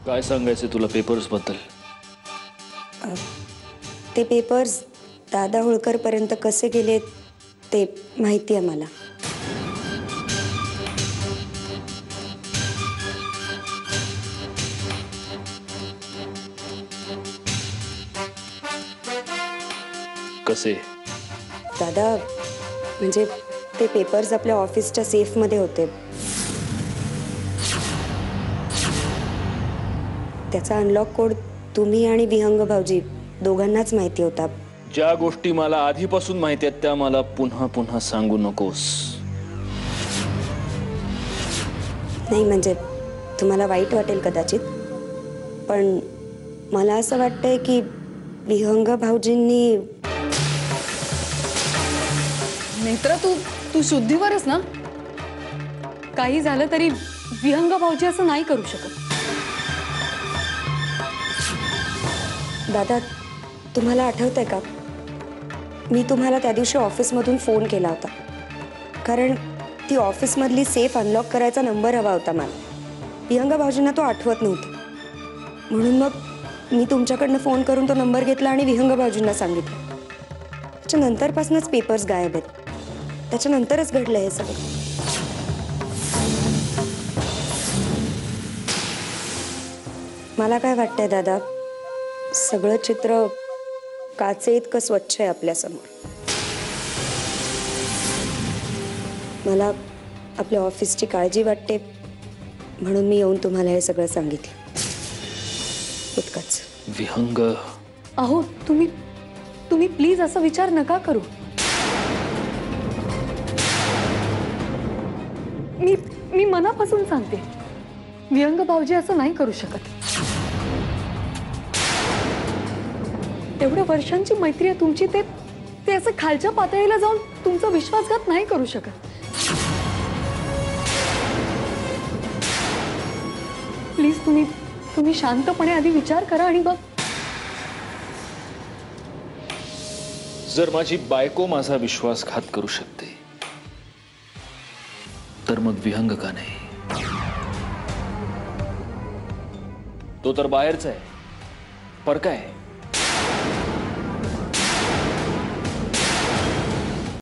काय सांगायचं तुला पेपर्स बद्दल? ते पेपर्स दादा होळकर पर्यंत कसे गेले ते माहिती आहे मला. कसे? दादा म्हणजे ते पेपर्स आपल्या ऑफिसच्या सेफ मध्ये होते. त्याचा अनलॉक कोड तुम्ही आणि विहंग भाऊजी दोघांनाच माहिती होता. ज्या गोष्टी मला आधीपासून माहिती आहेत त्या मला पुन्हा पुन्हा सांगू नकोस. नाही म्हणजे तुम्हाला वाईट वाटेल कदाचित, पण मला असं वाटतंय की विहंग भाऊजींनी. नेत्रा, तू शुद्धीवरच ना? काही झालं तरी विहंग भाऊजी असं नाही करू शकत. दादा तुम्हाला आठवतंय का, मी तुम्हाला त्या दिवशी ऑफिसमधून फोन केला होता कारण ती ऑफिसमधली सेफ अनलॉक करायचा नंबर हवा होता मला. विहंग भाऊजींना तो आठवत नव्हता, म्हणून मग मी तुमच्याकडनं फोन करून तो नंबर घेतला आणि विहंग भाऊजींना सांगितलं. त्याच्यानंतरपासूनच पेपर्स गायब आहेत. त्याच्यानंतरच घडलं हे सगळं. मला काय वाटतंय दादा, सगळं चित्र काचे इतकं स्वच्छ आहे आपल्यासमोर. मला आपल्या ऑफिसची काळजी वाटते, म्हणून मी येऊन तुम्हाला हे सगळं सांगितलं. इतकंच. विहंग, अहो तुम्ही प्लीज असा विचार नका करू. मी मनापासून सांगते, विहंग भाऊजी असं नाही करू शकत. एवढ्या वर्षांची मैत्री आहे तुमची, ते असं खालच्या पातळीला जाऊन तुमचा विश्वासघात नाही करू शकत. प्लीज तुम्ही शांतपणे आधी विचार करा आणि बघ. जर माझी बायको माझा विश्वासघात करू शकते तर मग विहंग का नाही? तो तर बाहेरचा आहे, पर काय